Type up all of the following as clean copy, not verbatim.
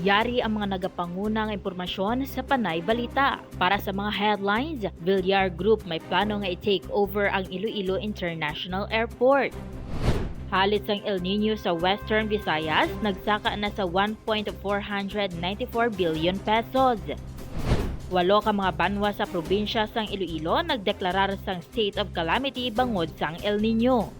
Yari ang mga nagapangunang impormasyon sa Panay Balita. Para sa mga headlines, Villar Group may plano nga i-takeover ang Iloilo International Airport. Halit sang El Niño sa Western Visayas, nagsaka na sa 1.494 billion pesos. Walo ka mga banwa sa probinsya sang Iloilo nagdeklarar sang State of Calamity bangod sang El Niño.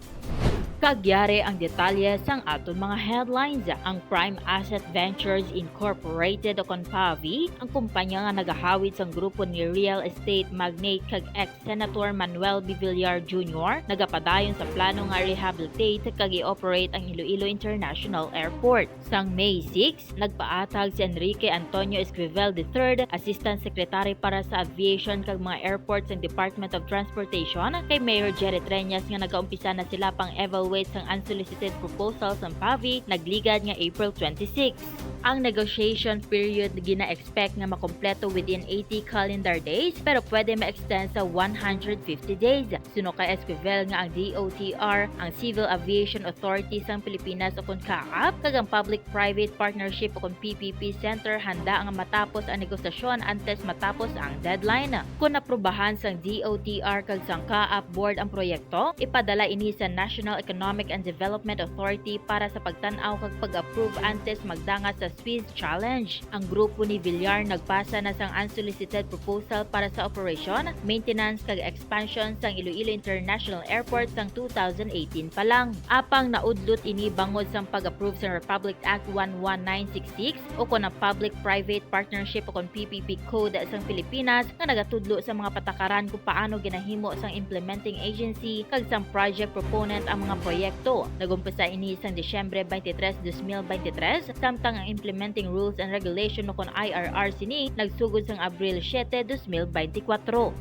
Kagyari ang detalye sang Atun mga headlines. Ang Prime Asset Ventures Incorporated o PAVI, ang kumpanya nga nagahawid sang grupo ni real estate magnate kag ex-senator Manuel B. Villar Jr. nagapadayon sa plano nga rehabilitate kag i-operate ang Iloilo International Airport. Sang May 6, nagpaatag si Enrique Antonio Esquivel III, Assistant Secretary para sa Aviation kag mga airports ng Department of Transportation kay Mayor Jerry Treñas nga nagaumpisa na sila pang evaluate ang unsolicited proposals ng PAVI nagligad nga April 26. Ang negotiation period gina-expect nga makompleto within 80 calendar days pero pwede ma-extend sa 150 days. Suno kay Esquivel nga ang DOTR, ang Civil Aviation Authority sang Pilipinas o kung CAAP, kag ang Public-Private Partnership o kung PPP Center handa nga matapos ang negosasyon antes matapos ang deadline. Kung naprobahan sang DOTR kag sang CAAP board ang proyekto, ipadala ini sa National Economic and Development Authority para sa pagtan-aw kag pag-approve antes magdanga sa Swiss Challenge. Ang grupo ni Villar nagpasa na sang unsolicited proposal para sa operation, maintenance kag expansion sang Iloilo International Airport sang 2018 pa lang. Apang naudlot ini bangod sang pag-approve sa Republic Act 11966 o kon ang Public-Private Partnership o kon PPP Code sang Pilipinas nga nagatudlo sa mga patakaran kung paano ginahimo sang implementing agency kag sang project proponent ang mga proyekto. Nagumpisa ini sang Disyembre 23, 2023 samtang ang implementing rules and regulation o kon IRR sini nagsugod sang Abril 7, 2024.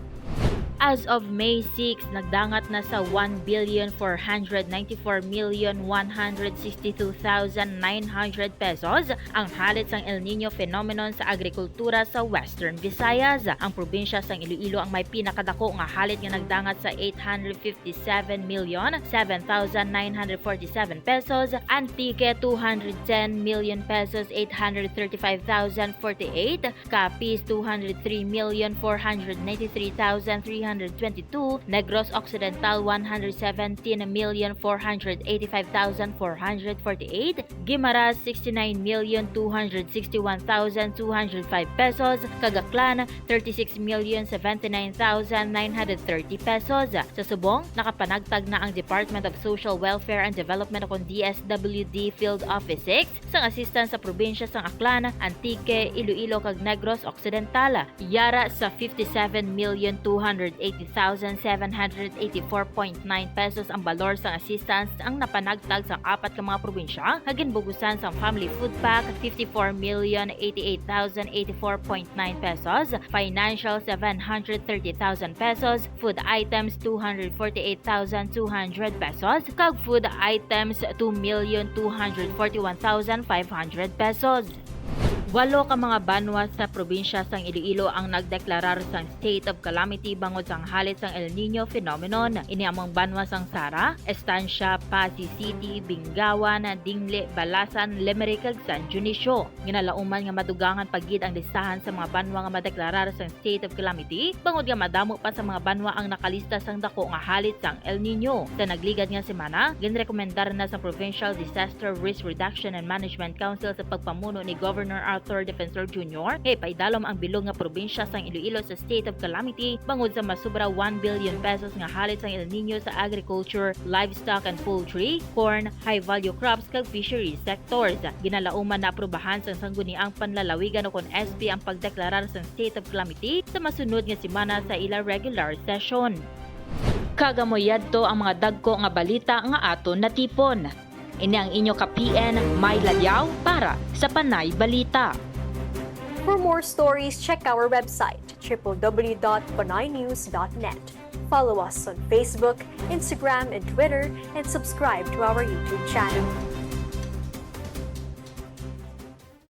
As of May 6, nagdangat na sa 1,494,162,900 pesos ang halit sang El Niño phenomenon sa agrikultura sa Western Visayas. Ang probinsya sang Iloilo ang may pinakadako nga halit nga nagdangat sa 857,007,947 pesos, Antique 210 million pesos 835,048, Capiz 203,493,322, Negros Occidental 117,485,448, Guimaras 69,261,205 pesos, Cagaclan 36,079,930 pesos. Sa subong, nakapanagtag na ang Department of Social Welfare and Development o DSWD Field Office 6 sang assistant sa probinsya sang Aklan, Antique, Iloilo kag Negros Occidental. Yara sa 57,280,784.9 pesos ang balor sang assistance ang napanagtag sang apat ka mga probinsya. Haginbugusan sang Family Food Pack 54,088,084.9 pesos, Financial 730,000 pesos, Food Items 248,200 pesos, kag Food Items 2,241,500 pesos. Walo ka mga banwa sa probinsya sang Iloilo ang nagdeklarar sang State of Calamity bangod sang halit sang El Niño phenomenon. Ini among banwa sang Sara, Estancia, Pasig City, Bingawan, Dingle, Balasan, Limerick kag San Dionisio. Ginalauman nga madugangan pagid ang listahan sa mga banwa nga madeklarar sang State of Calamity bangod nga madamo pa sa mga banwa ang nakalista sang dako nga halit sang El Niño. Sa nagligad nga semana, ginrekomendar na sa Provincial Disaster Risk Reduction and Management Council sa pagpamuno ni Governor Arthur Defensor Jr. kay paidalom ang bilog nga probinsya sang Iloilo sa State of Calamity bangod sa masubra 1 billion pesos nga halit sang El Niño sa agriculture, livestock and poultry, corn, high-value crops kag fisheries sectors. Ginalauman na aprobahan sang sangguniang panlalawigan o kon SP ang pagdeklarar sang State of Calamity sa masunod nga semana sa ila regular session. Kagamoyadto ang mga dagko nga balita nga aton natipon. Ini ang inyo ka-PN, Mai Ladiao para sa Panay Balita. For more stories, check our website www.panaynews.net. Follow us on Facebook, Instagram, and Twitter, and subscribe to our YouTube channel.